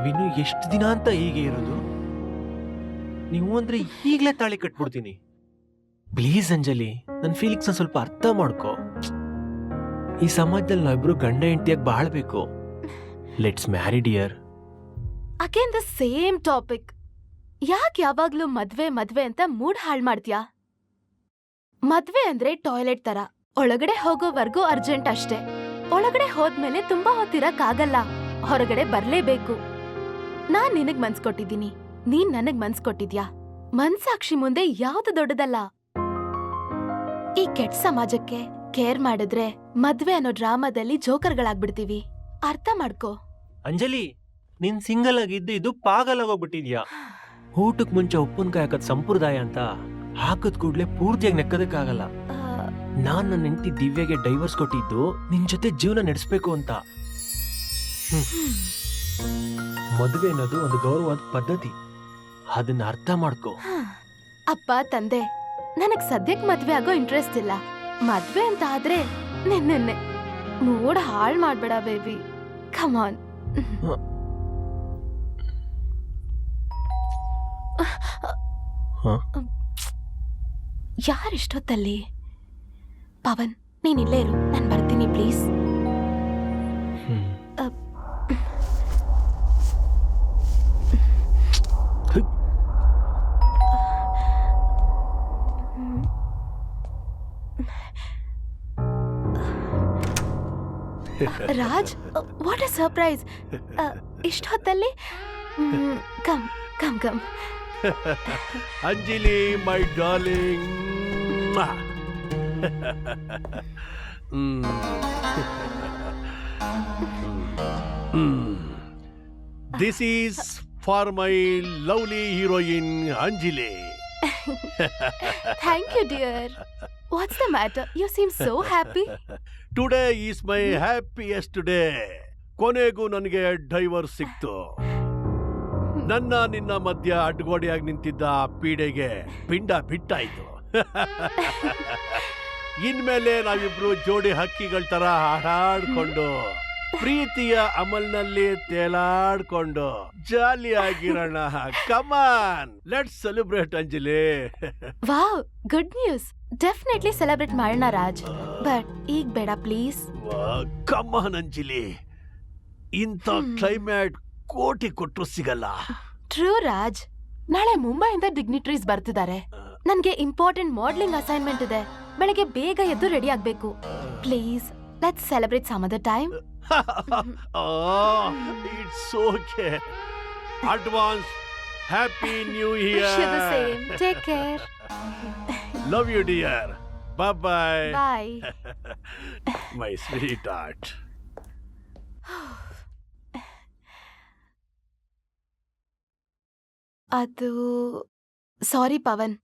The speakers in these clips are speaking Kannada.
ನಾವಿನ್ನು ಎಷ್ಟು ದಿನ ಅಂತ ಹೀಗೆ ಇರೋದು? ನೀವು ಅಂದ್ರೆ ಈಗ್ಲೇ ತಾಳಿ ಕಟ್ಬಿಡ್ತೀನಿ. ಪ್ಲೀಸ್ ಅಂಜಲಿ, ನನ್ನ ಫೀಲಿಂಗ್ಸ್ ಸ್ವಲ್ಪ ಅರ್ಥ ಮಾಡ್ಕೋ. ಈ ಸಮಾಜದಲ್ಲಿ ನಾವಿಬ್ರು ಗಂಡ ಹೆಂಡತಿಯಾಗಿ ಬಾಳ್ಬೇಕು. Let's marry dear. Again the same topic. ಯಾಕೆ ಯಾವಾಗ್ಲೂ ಮದ್ವೆ ಮದ್ವೆ ಅಂತ ಮೂಡ್ ಹಾಳ್ ಮಾಡ್ತೀಯಾ? ಮದ್ವೆ ಅಂದ್ರೆ ಟಾಯ್ಲೆಟ್ ತರ, ಒಳಗಡೆ ಹೋಗೋವರ್ಗೂ ಅರ್ಜೆಂಟ್ ಅಷ್ಟೇ. ಒಳಗಡೆ ಹೋದ್ಮೇಲೆ ತುಂಬಾ ಹೊತ್ತಿರಕ್ಕಾಗಲ್ಲ, ಹೊರಗಡೆ ಬರ್ಲೇಬೇಕು. ನಾನ್ ನಿನಗ್ ಮನ್ಸ್ ಕೊಟ್ಟಿದ್ದೀನಿ, ನೀನ್ ನನಗ್ ಮನ್ಸ್ ಕೊಟ್ಟಿದ್ಯಾ. ಮನ್ಸಾಕ್ಷಿ ಮುಂದೆ ಯಾವ್ದು ದೊಡ್ಡದಲ್ಲ. ಈ ಕೆಟ್ಟ ಸಮಾಜಕ್ಕೆ ಕೇರ್ ಮಾಡಿದ್ರೆ ಮದ್ವೆ ಅನ್ನೋ ಡ್ರಾಮಾದಲ್ಲಿ ಜೋಕರ್ಗಳಾಗ್ಬಿಡ್ತೀವಿ. ಅರ್ಥ ಮಾಡ್ಕೋ. ಅಂಜಲಿ, ನೀನ್ ಸಿಂಗಲ್ ಆಗಿದ್ದು ಇದು ಪಾಗಲ್ ಆಗೋಗ್ಬಿಟ್ಟಿದ್ಯಾ. ಊಟಕ್ ಮುಂಚೆ ಉಪ್ಪಿನಕಾಯಿ ಹಾಕದ್ ಸಂಪ್ರದಾಯ ಅಂತ ಹಾಕದ್ ಕೂಡ್ಲೆ ಪೂರ್ತಿಯಾಗಿ ನೆಕ್ಕದಕ್ಕಾಗಲ್ಲ. ನಾನ್ ನನ್ನ ಹೆಂಡತಿ ದಿವ್ಯಗೆ ಡೈವರ್ಸ್ ಕೊಟ್ಟಿದ್ದು ನಿನ್ ಜೊತೆ ಜೀವನ ನಡೆಸ್ಬೇಕು ಅಂತ. ಮದುವೆ ಅನ್ನೋದು ಒಂದು ಗೌರವವಾದ ಪದ್ಧತಿ, ಅದನ್ನ ಅರ್ಥ ಮಾಡ್ಕೋ. ಅಪ್ಪ ತಂದೆ, ನನಗ್ ಸದ್ಯಕ್ ಮದ್ವೆ ಆಗೋ ಇಂಟ್ರೆಸ್ಟ್ ಇಲ್ಲ. ಮದ್ವೆ ಅಂತ ಆದ್ರೆ ನಿನ್ನೆ ಮೂಡ್ ಹಾಳ್ ಮಾಡ್ಬೇಡ ಬೇಬಿ. Come on. ಯಾರಿಷ್ಟೊತ್ತಲ್ಲಿ? ಪವನ್, ನೀನ್ ಇಲ್ಲೇ ಇರು, ನಾನ್ ಬರ್ತೀನಿ please. Raj, what a surprise. ಇಷ್ಟೊತ್ತಲ್ಲಿ? Come come come. Anjali, my darling. This is for my lovely heroine Anjali. Thank you, dear. What's the matter? You seem so happy. Today is my happiest day. ಕೊನೆಗೂ ನನಗೆ ಡೈವರ್ಸ್ ಸಿಕ್ತು. ನನ್ನ ನಿನ್ನ ಮಧ್ಯ ಅಡ್ಗೋಡೆಯಾಗಿ ನಿಂತಿದ್ದ ಪೀಡೆಗೆ ಪಿಂಡ ಬಿಟ್ಟಾಯ್ತು. ಇನ್ಮೇಲೆ ನಾವಿಬ್ರು ಜೋಡಿ ಹಕ್ಕಿಗಳ ತರ ಹಾಡಾಡ್ಕೊಂಡು ಪ್ರೀತಿಯ ಅಮಲ್ನಲ್ಲಿ ತೇಲಾಡ್ಕೊಂಡು ಜಾಲಿಯಾಗಿರೋಣ. Come on, let's celebrate Anjali. Wow, good news. Definitely celebrate ಮಾಡೋಣ ರಾಜ್, ಬಟ್ ಈಗ ಬೇಡ ಪ್ಲೀಸ್. ಕಮಾನ್ ಅಂಜಲಿ, ಇಂಥ ಕ್ಲೈಮೇಟ್ ಕೋಟಿ ಕೊಟ್ಟರು ಸಿಗಲ್ಲ. ಟ್ರೂ ರಾಜ್, ನಾಳೆ ಮುಂಬೈಯಿಂದ ಡಿಗ್ನಿಟರೀಸ್ ಬರ್ತಿದ್ದಾರೆ. ನನ್ಗೆ ಇಂಪಾರ್ಟೆಂಟ್ ಮಾಡಲಿಂಗ್ ಅಸೈನ್ಮೆಂಟ್ ಇದೆ. ಬೆಳಗ್ಗೆ ಬೇಗ ಎದ್ದು ರೆಡಿ ಆಗ್ಬೇಕು. Please let's celebrate some other time. It's okay. Advance happy new year. The same. Take care. Love you, dear. Bye bye. Bye. My sweetheart. ಅದು ಸಾರಿ ಪವನ್,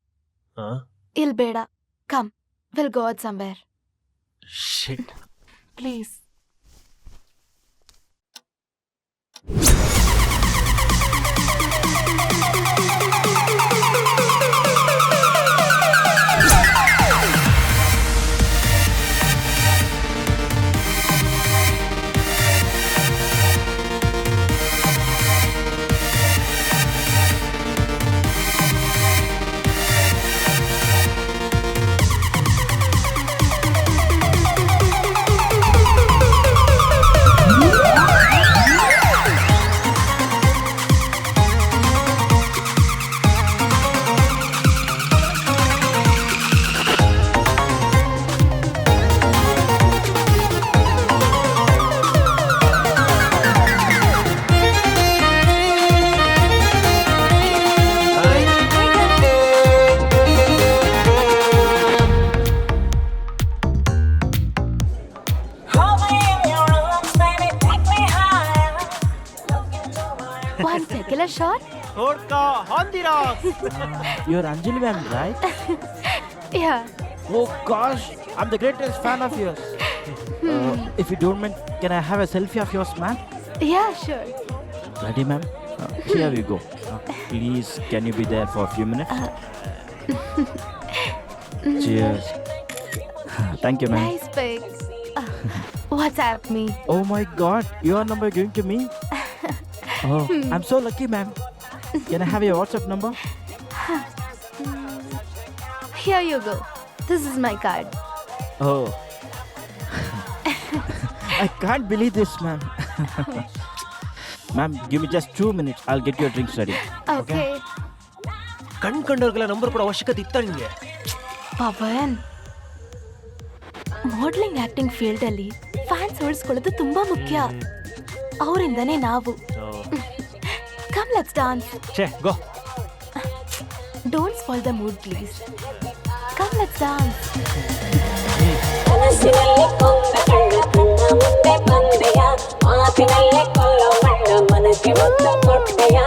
ಇಲ್ ಬೇಡ. Come, will go out somewhere. Shit, please. One tequila shot? Vodka Honduras. You're Anjali ma'am, right? Yeah. Oh gosh, I'm the greatest fan of yours. If you don't mind, can I have a selfie of yours, ma'am? Yeah, sure. Ready, ma'am? Here we go. Please, can you be there for a few minutes? Cheers. Thank you, ma'am. Nice pic. WhatsApp me. Oh my God, your number going to me? Oh, I'm so lucky, ma'am. Can I have your WhatsApp number? Here you go. This is my card. Oh. I can't believe this, ma'am. Ma'am, give me just 2 minutes. I'll get your drinks ready. Okay. ಕಂಡ್ಕೊಂಡವ್ರಿಗೆಲ್ಲ ನಂಬರ್ ಕೊಡೋ ಅವಶ್ಯಕತೆ ಇತ್ತ ನಿಂಗೆ? ಪವನ್, ಮಾಡಲಿಂಗ್ ಆಕ್ಟಿಂಗ್ ಫೀಲ್ಡ್ ಅಲ್ಲಿ ಫ್ಯಾನ್ಸ್ ಉಳಿಸ್ಕೊಳ್ಳೋದು ತುಂಬಾ ಮುಖ್ಯ. ಅವರಿಂದನೇ ನಾವು. Come let's dance. ಛೇ go. Don't spoil the mood please. Come let's dance. ಮನಸ್ಸಿನಲ್ಲಿ ಕೊಂದ ಕಣ್ಣ ಕಣ್ಣ ಮುಂದೆ ಬಂದೆಯ, ಮಾತಿನಲ್ಲೇ ಕೊಲ್ಲೋ ಮಣ್ಣ ಮನಕ್ಕೆ ಒತ್ತ ಕೊಟ್ಟೆಯ.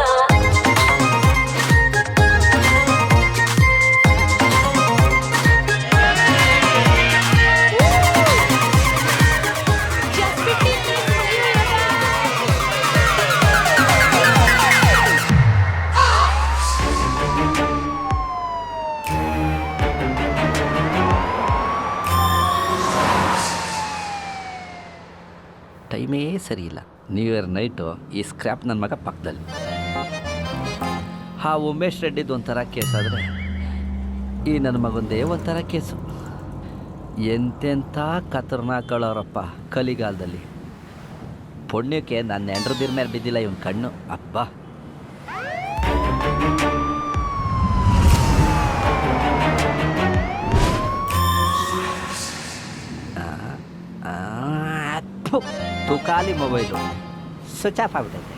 ಟೈಮೇ ಸರಿ ಇಲ್ಲ. ನ್ಯೂ ಇಯರ್ ನೈಟು ಈ ಸ್ಕ್ರ್ಯಾಪ್ ನನ್ನ ಮಗ ಪಕ್ಕದಲ್ಲಿ. ಆ ಉಮೇಶ್ ರೆಡ್ಡಿದು ಒಂಥರ ಕೇಸಾದರೆ ಈ ನನ್ನ ಮಗಂದೇ ಒಂಥರ ಕೇಸು. ಎಂತೆಂಥ ಕತರ್ನಾಕಳವರಪ್ಪ ಕಲಿಗಾಲದಲ್ಲಿ. ಪುಣ್ಯಕ್ಕೆ ನನ್ನ ಹೆಂಡ್ರದಿರ ಮೇಲೆ ಬಿದ್ದಿಲ್ಲ ಇವನ್ ಕಣ್ಣು. ಅಪ್ಪ ತುಕಾಲಿ ಮೊಬೈಲು ಸ್ವಿಚ್ ಆಫ್ ಆಗ್ಬಿಟ್ಟೈತೆ.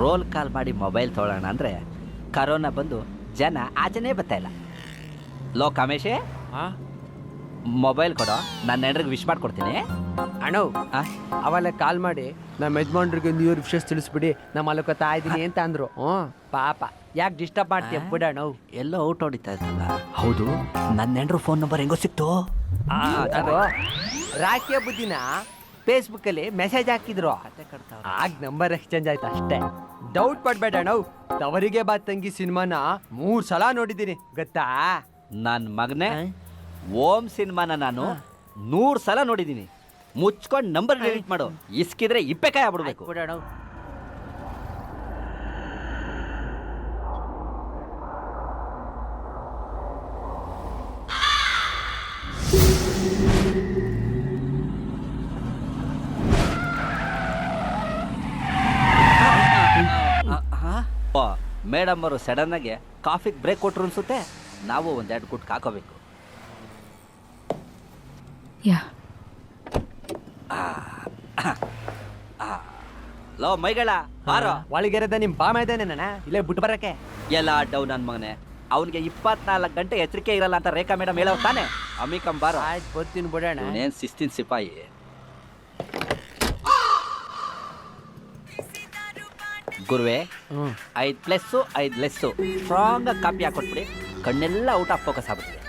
ರೋಲ್ ಕಾಲ್ ಮಾಡಿ ಮೊಬೈಲ್ ತೊಗೊಳ್ಳೋಣ ಅಂದರೆ ಕರೋನಾ ಬಂದು ಜನ ಆಚೆನೇ ಬರ್ತಾಯಿಲ್ಲ. ಲೋ ಕಾಮೇಶೇ, ಮೊಬೈಲ್ ಕೊಡೋ, ನನ್ನ ಹೆಂಡ್ರಿಗೆ ವಿಶ್ ಮಾಡ್ಕೊಡ್ತೀನಿ. ಅಣ್ಣ ಅವೆಲ್ಲ ಕಾಲ್ ಮಾಡಿ ನಮ್ಮ ಯಜಮಾನ್ರಿಗೆ ನ್ಯೂ ಇಯರ್ ವಿಶೇಷ ತಿಳಿಸ್ಬಿಡಿ, ನಮ್ಮ ಮಲಕೋತಾ ಇದ್ದೀನಿ ಅಂತ ಅಂದ್ರು. ಪಾಪ ಯಾಕೆ ಡಿಸ್ಟರ್ಬ್ ಮಾಡ್ತೀಯ ಬಿಡೋಣ. ಎಲ್ಲೋ ಔಟ್ ಹೊಡಿತಾ ಇದ್ದಲ್ಲ. ಹೌದು, ನನ್ನ ಹೆಂಡ್ರು ಫೋನ್ ನಂಬರ್ ಹೆಂಗೋ ಸಿಕ್ತು? ರಾಖಿಯ ಬುದ್ಧಿನ ಫೇಸ್ಬುಕ್ ಅಲ್ಲಿ ಮೆಸೇಜ್ ಹಾಕಿದ್ರು, ಆಗ ನಂಬರ್ ಎಕ್ಸ್ಚೇಂಜ್ ಆಯ್ತು ಅಷ್ಟೇ. ಡೌಟ್ ಪಡ್ಬೇಡ ನಾವು, ತವರಿಗೆ ಬಾ ತಂಗಿ ಸಿನಿಮಾನ 3 ಸಲ ನೋಡಿದ್ದೀನಿ ಗೊತ್ತಾ. ನನ್ನ ಮಗನೇ, ಓಮ್ ಸಿನಿಮಾನ ನಾನು 100 ಸಲ ನೋಡಿದ್ದೀನಿ. ಮುಚ್ಕೊಂಡು ನಂಬರ್ ಡಿಲೀಟ್ ಮಾಡು, ಇಸ್ಕಿದ್ರೆ ಇಪ್ಪೆಕಾಯಿ ಆಗ್ಬಿಡ್ಬೇಕು. ಬಿಡೋಣ. ಮೇಡಮ್ ಅವರು ಸಡನ್ನಾಗಿ ಕಾಫಿಗೆ ಬ್ರೇಕ್ ಕೊಟ್ರು ಅನ್ಸುತ್ತೆ. ನಾವು ಒಂದೆರಡು ಗುಟ್ ಹಾಕೋಬೇಕು. ಲೋ ಮೈಗಳ ಬಾರೋ. ಒಳಗೆರೆದ ನಿಮ್ ಬಾಮ ಇದ್ದಾನೆ ನನ್ನ ಇಲ್ಲೇ ಬಿಟ್ಟು ಬರಕ್ಕೆ. ಎಲ್ಲ ಡೌನ್ ನನ್ನ ಮಗನೆ, ಅವನಿಗೆ 24 ಗಂಟೆ ಎಚ್ಚರಿಕೆ ಇರಲ್ಲ ಅಂತ ರೇಖಾ ಮೇಡಮ್ ಹೇಳೋ ತಾನೆ. ಅಮಿಕಂ ಬಾರೋ. ಆಯ್ತು ಬರ್ತೀನಿ ಬಿಡೋಣ. ಏನ್ ಶಿಸ್ತಿನ ಸಿಪಾಯಿ. ಗುರುವೆ, 5 + 5 ಸ್ಟ್ರಾಂಗ್ ಕಾಪಿ ಹಾಕೊಟ್ಬಿಡಿ, ಕಣ್ಣೆಲ್ಲ ಔಟ್ ಆಫ್ ಫೋಕಸ್ ಆಗ್ಬಿಟ್ಟಿದೆ.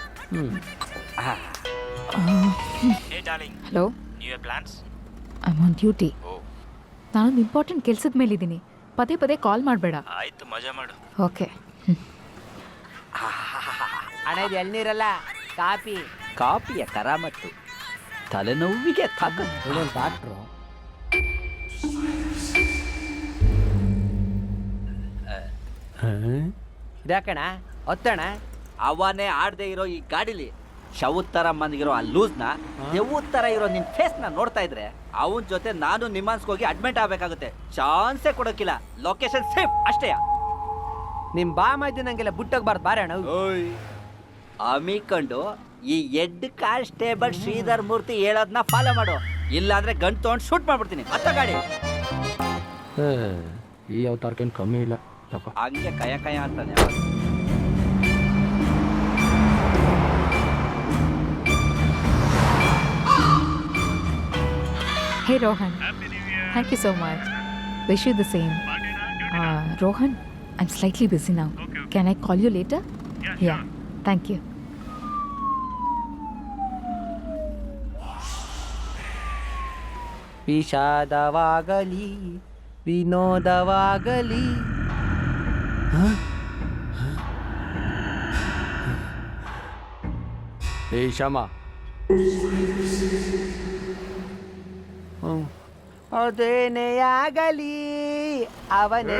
Hello, new year plans? I am on duty. ನಾನೊಂದು ಇಂಪಾರ್ಟೆಂಟ್ ಕೆಲಸದ ಮೇಲಿದ್ದೀನಿ. ಪದೇ ಪದೇ ಕಾಲ್ ಮಾಡಬೇಡ. ಆಯ್ತು, ಮಜಾ ಮಾಡು. ಓಕೆ. ಅಣ್ಣ ಇದು ಎಳ್ನೀರಲ್ಲ, ಕಾಪಿ. ಕಾಪಿಯ ಕರಾಮತ್ತು, ತಲೆನೋವಿಗೆ ತಾಕತ್ತು. ಡಾಕ್ಟ್ರು ಇದಾಕಣ ಹೊತ್ತಣ. ಅವನೇ ಆಡದೆ ಇರೋ ಈ ಗಾಡಿಲಿ ಶವದ್ ತರ ಮಂದಿಗಿರೋ ಆ ಲೂಸ್ನ, ದೆವ್ವದ ತರ ಇರೋ ನಿನ್ ಫೇಸ್ನ ನೋಡ್ತಾ ಇದ್ರೆ ಅವನ ಜೊತೆ ನಾನು ನಿಮ್ಮಾನ್ಸ್ಗೆ ಹೋಗಿ ಅಡ್ಮಿಟ್ ಆಗ್ಬೇಕಾಗುತ್ತೆ. ಚಾನ್ಸೇ ಕೊಡೋಕಿಲ್ಲ. ಲೊಕೇಶನ್ ಸೇಫ್ ಅಷ್ಟೇ. ನಿಮ್ ಬಾಮ ಇದ್ದು ನಂಗೆಲ್ಲ ಬಿಟ್ಟೋಗ್ಬಾರ್ದು ಬಾರಣ. ಅಮಿಕೊಂಡು ಈ ಹೆಡ್ ಕಾನ್ಸ್ಟೇಬಲ್ ಶ್ರೀಧರ್ ಮೂರ್ತಿ ಹೇಳೋದನ್ನ ಫಾಲೋ ಮಾಡು, ಇಲ್ಲಾಂದ್ರೆ ಗನ್ ತಗೊಂಡು ಶೂಟ್ ಮಾಡ್ಬಿಡ್ತೀನಿ. ಹತ್ತ ಗಾಡಿ. ಈ ಅವತಾರಕ್ಕೇನು ಕಮ್ಮಿ ಇಲ್ಲ. ಹಂಗೆ ಕಯ ಕಯ ಅಂತಾನೆ. Hey Rohan, thank you so much. Wish you the same. Rohan, I'm slightly busy now. Can I call you later? Yeah. Thank you. ವಿಷಾದವಾಗಲಿ ವಿನೋದವಾಗಲಿ. ಏ ಶಮ, ಅದೇನೇ ಆಗಲಿ ಅವನೇ